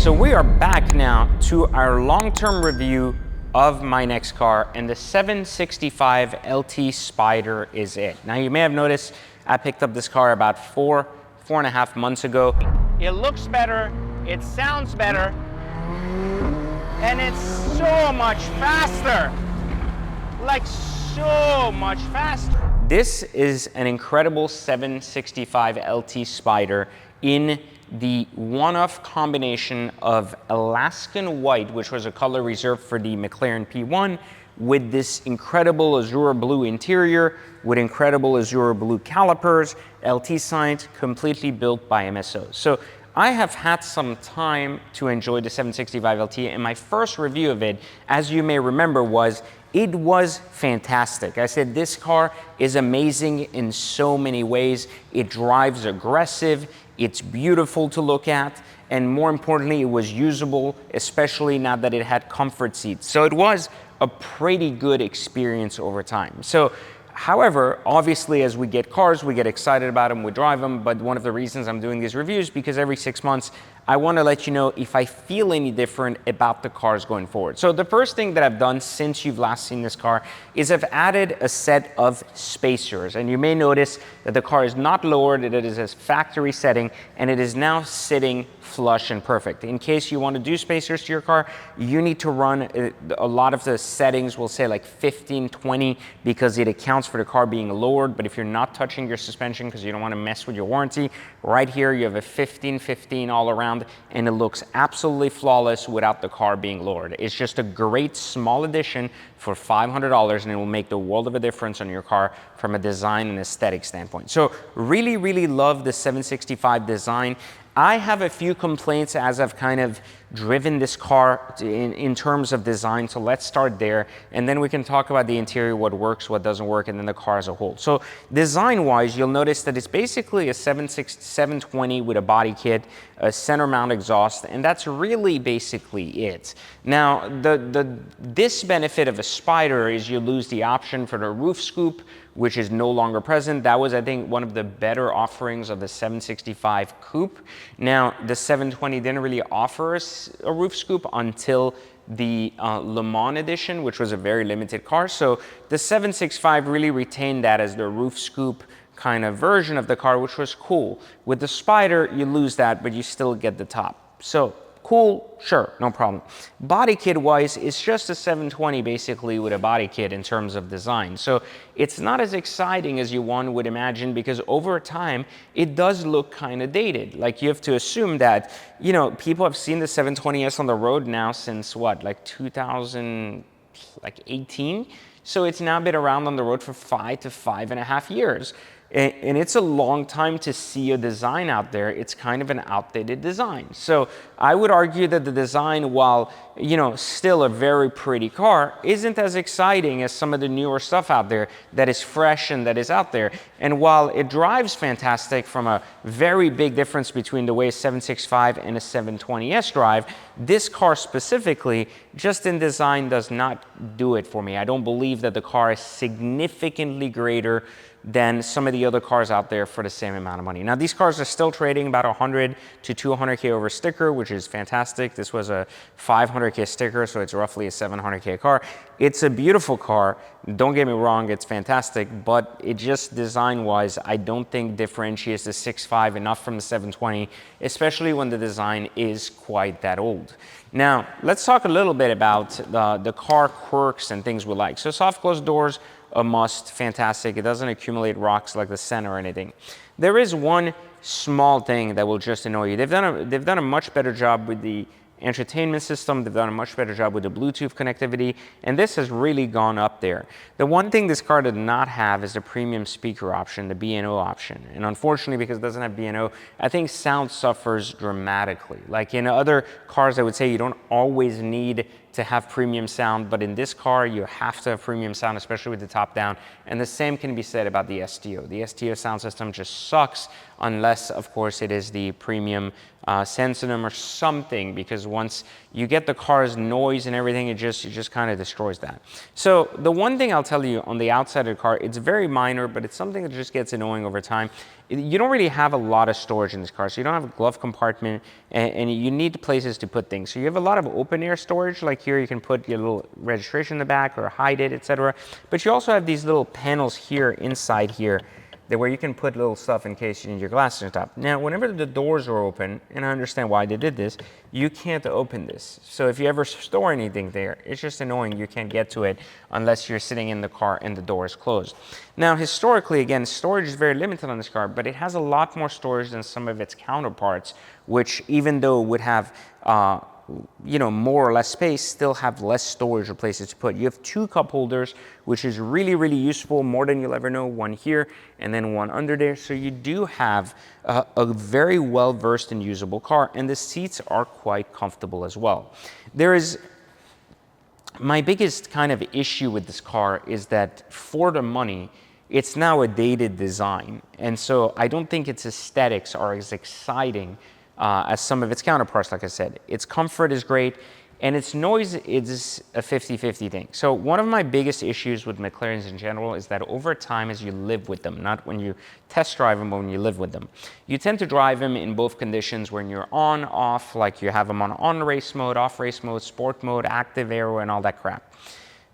So we are back now to our long-term review of my next car, and the 765LT Spider is it. Now you may have noticed I picked up this car about four and a half months ago. It looks better, it sounds better, and it's so much faster. Like so much faster. This is an incredible 765LT Spider in the one-off combination of Alaskan white, which was a color reserved for the McLaren P1, with this incredible azure blue interior, with incredible azure blue calipers, LT signs, completely built by MSO. So I have had some time to enjoy the 765LT, and my first review of it, as you may remember, it was fantastic. I said this car is amazing in so many ways. It drives aggressive, it's beautiful to look at, and more importantly, it was usable, especially now that it had comfort seats. So it was a pretty good experience over time. So, however, obviously as we get cars, we get excited about them, we drive them, but one of the reasons I'm doing these reviews, because every 6 months, I want to let you know if I feel any different about the cars going forward. So the first thing that I've done since you've last seen this car is I've added a set of spacers. And you may notice that the car is not lowered, it is a factory setting, and it is now sitting flush and perfect. In case you want to do spacers to your car, you need to run a lot of the settings will say like 15, 20, because it accounts for the car being lowered. But if you're not touching your suspension because you don't want to mess with your warranty, right here you have a 15, 15 all around, and it looks absolutely flawless without the car being lowered. It's just a great small addition for $500, and it will make the world of a difference on your car from a design and aesthetic standpoint. So really, really love the 765 design. I have a few complaints as I've kind of driven this car in terms of design, so let's start there, and then we can talk about the interior, what works, what doesn't work, and then the car as a whole. So design-wise, you'll notice that it's basically a 720 with a body kit, a center mount exhaust, and that's really basically it. Now, this benefit of a Spider is you lose the option for the roof scoop, which is no longer present. That was, I think, one of the better offerings of the 765 Coupe. Now, the 720 didn't really offer us a roof scoop until the Le Mans edition, which was a very limited car. So the 765 really retained that as the roof scoop kind of version of the car, which was cool. With the Spider, you lose that, but you still get the top. So cool, sure, no problem. Body kit wise, it's just a 720 basically with a body kit in terms of design. So it's not as exciting as one would imagine, because over time, it does look kind of dated. Like, you have to assume that, you know, people have seen the 720S on the road now since what, like 2018? So it's now been around on the road for 5 to 5.5 years. And it's a long time to see a design out there. It's kind of an outdated design. So I would argue that the design, while, you know, still a very pretty car, isn't as exciting as some of the newer stuff out there that is fresh and that is out there. And while it drives fantastic, from a very big difference between the way a 765 and a 720S drive, this car specifically, just in design, does not do it for me. I don't believe that the car is significantly greater than some of the other cars out there for the same amount of money. Now, these cars are still trading about 100 to 200K over sticker, which is fantastic. This was a 500K sticker, so it's roughly a 700K car. It's a beautiful car. Don't get me wrong, it's fantastic, but it just design-wise, I don't think differentiates the 6.5 enough from the 720, especially when the design is quite that old. Now, let's talk a little bit about the car quirks and things we like. So soft closed doors, a must, fantastic. It doesn't accumulate rocks like the Senna or anything. There is one small thing that will just annoy you. They've done a much better job with the entertainment system. They've done a much better job with the Bluetooth connectivity, and this has really gone up there. The one thing this car did not have is the premium speaker option, the B&O option. And unfortunately, because it doesn't have B&O, I think sound suffers dramatically. Like in other cars, I would say you don't always need to have premium sound, but in this car, you have to have premium sound, especially with the top down. And the same can be said about the STO. The STO sound system just sucks unless, of course, it is the premium Sentinum or something, because once you get the car's noise and everything, it just kind of destroys that. So the one thing I'll tell you on the outside of the car, it's very minor, but it's something that just gets annoying over time. You don't really have a lot of storage in this car, so you don't have a glove compartment, and you need places to put things. So you have a lot of open air storage, like here you can put your little registration in the back or hide it, etc. But you also have these little panels here inside here where you can put little stuff in case you need your glasses on top. Now, whenever the doors are open, and I understand why they did this, you can't open this. So if you ever store anything there, it's just annoying. You can't get to it unless you're sitting in the car and the door is closed. Now, historically, again, storage is very limited on this car, but it has a lot more storage than some of its counterparts, which even though would have you know, more or less space, still have less storage or places to put. You have 2 cup holders, which is really, really useful, more than you'll ever know. One here and then one under there. So you do have a very well-versed and usable car, and the seats are quite comfortable as well. My biggest kind of issue with this car is that for the money, it's now a dated design. And so I don't think its aesthetics are as exciting as some of its counterparts, like I said. Its comfort is great, and its noise is a 50-50 thing. So one of my biggest issues with McLarens in general is that over time, as you live with them, not when you test drive them, but when you live with them, you tend to drive them in both conditions when you're on, off, like you have them on race mode, off race mode, sport mode, active aero, and all that crap.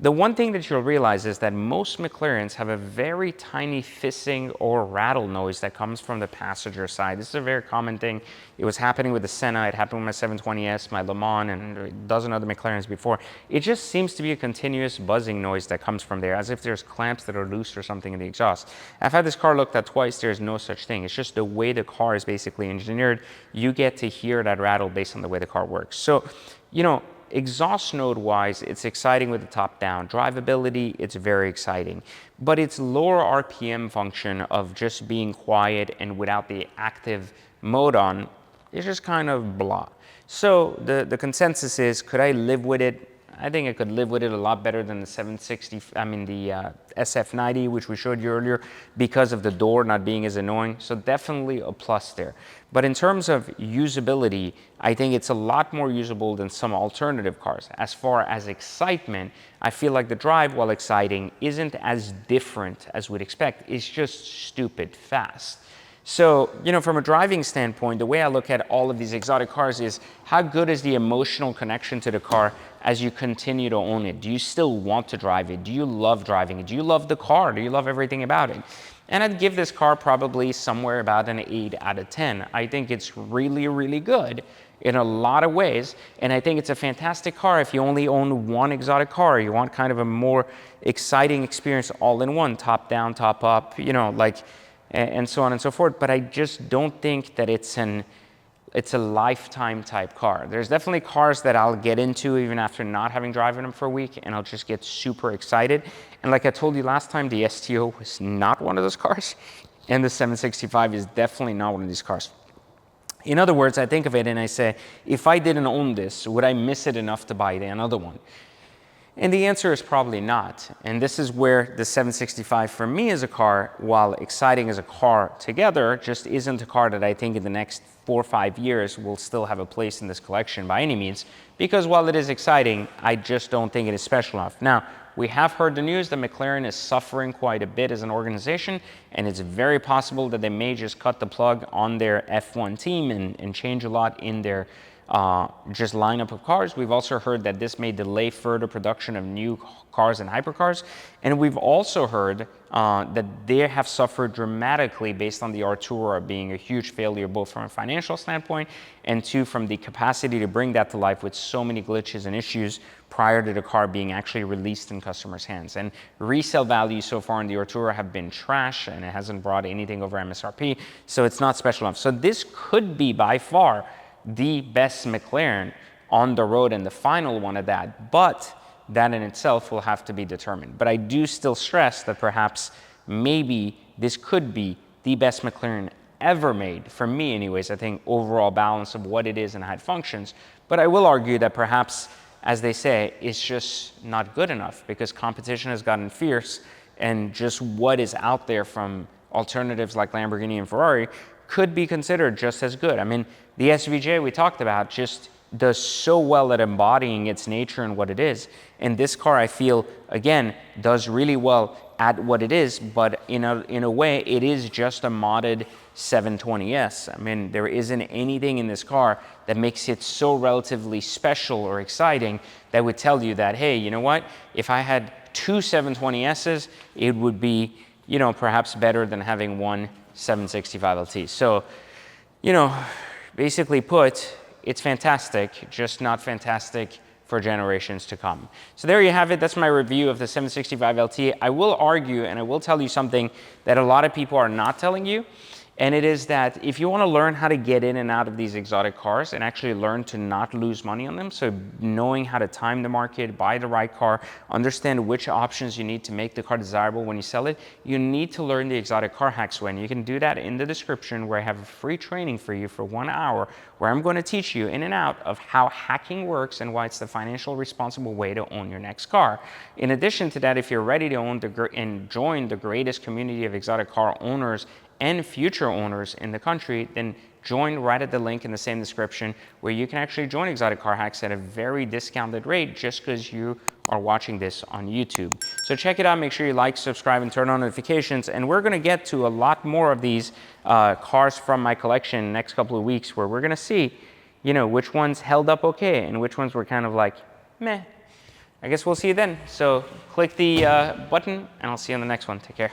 The one thing that you'll realize is that most McLarens have a very tiny hissing or rattle noise that comes from the passenger side. This is a very common thing. It was happening with the Senna, it happened with my 720S, my Le Mans, and a dozen other McLarens before. It just seems to be a continuous buzzing noise that comes from there, as if there's clamps that are loose or something in the exhaust. I've had this car looked at twice, there's no such thing. It's just the way the car is basically engineered. You get to hear that rattle based on the way the car works. So, you know, exhaust node wise, it's exciting with the top down. Drivability, it's very exciting. But its lower RPM function of just being quiet and without the active mode on is just kind of blah. So the consensus is, could I live with it? I think I could live with it a lot better than the the SF90, which we showed you earlier, because of the door not being as annoying. So definitely a plus there. But in terms of usability, I think it's a lot more usable than some alternative cars. As far as excitement, I feel like the drive, while exciting, isn't as different as we'd expect. It's just stupid fast. So, you know, from a driving standpoint, the way I look at all of these exotic cars is how good is the emotional connection to the car as you continue to own it? Do you still want to drive it? Do you love driving it? Do you love the car? Do you love everything about it? And I'd give this car probably somewhere about an 8 out of 10. I think it's really, really good in a lot of ways. And I think it's a fantastic car if you only own one exotic car. You want kind of a more exciting experience all in one, top down, top up, you know, like, and so on and so forth. But I just don't think that it's a lifetime type car. There's definitely cars that I'll get into even after not having driven them for a week, and I'll just get super excited. And like I told you last time, the STO was not one of those cars, and the 765 is definitely not one of these cars. In other words, I think of it and I say, if I didn't own this, would I miss it enough to buy another one? And the answer is probably not. And this is where the 765 for me as a car, while exciting as a car together, just isn't a car that I think in the next 4 or 5 years will still have a place in this collection by any means, because while it is exciting, I just don't think it is special enough. Now, we have heard the news that McLaren is suffering quite a bit as an organization, and it's very possible that they may just cut the plug on their F1 team and change a lot in their just lineup of cars. We've also heard that this may delay further production of new cars and hypercars. And we've also heard that they have suffered dramatically based on the Artura being a huge failure, both from a financial standpoint and two, from the capacity to bring that to life with so many glitches and issues prior to the car being actually released in customers' hands. And resale values so far in the Artura have been trash, and it hasn't brought anything over MSRP, so it's not special enough. So this could be by far the best McLaren on the road and the final one of that, but that in itself will have to be determined. But I do still stress that perhaps maybe this could be the best McLaren ever made, for me anyways. I think overall balance of what it is and how it functions. But I will argue that perhaps as they say, is just not good enough because competition has gotten fierce, and just what is out there from alternatives like Lamborghini and Ferrari could be considered just as good. I mean, the SVJ we talked about just does so well at embodying its nature and what it is. And this car, I feel, again, does really well at what it is, but in a way, it is just a modded 720S. I mean, there isn't anything in this car that makes it so relatively special or exciting that would tell you that, hey, you know what? If I had two 720Ss, it would be, you know, perhaps better than having one 765LT. So, you know, basically put, it's fantastic, just not fantastic for generations to come. So there you have it. That's my review of the 765LT. I will argue and I will tell you something that a lot of people are not telling you. And it is that if you want to learn how to get in and out of these exotic cars and actually learn to not lose money on them, so knowing how to time the market, buy the right car, understand which options you need to make the car desirable when you sell it, you need to learn the exotic car hacks way. And you can do that in the description, where I have a free training for you for 1 hour, where I'm going to teach you in and out of how hacking works and why it's the financial responsible way to own your next car. In addition to that, if you're ready to own and join the greatest community of exotic car owners and future owners in the country, then join right at the link in the same description, where you can actually join Exotic Car Hacks at a very discounted rate just because you are watching this on YouTube. So check it out, make sure you like, subscribe, and turn on notifications. And we're gonna get to a lot more of these cars from my collection next couple of weeks, where we're gonna see, you know, which ones held up okay and which ones were kind of like, meh. I guess we'll see you then. So click the button and I'll see you on the next one. Take care.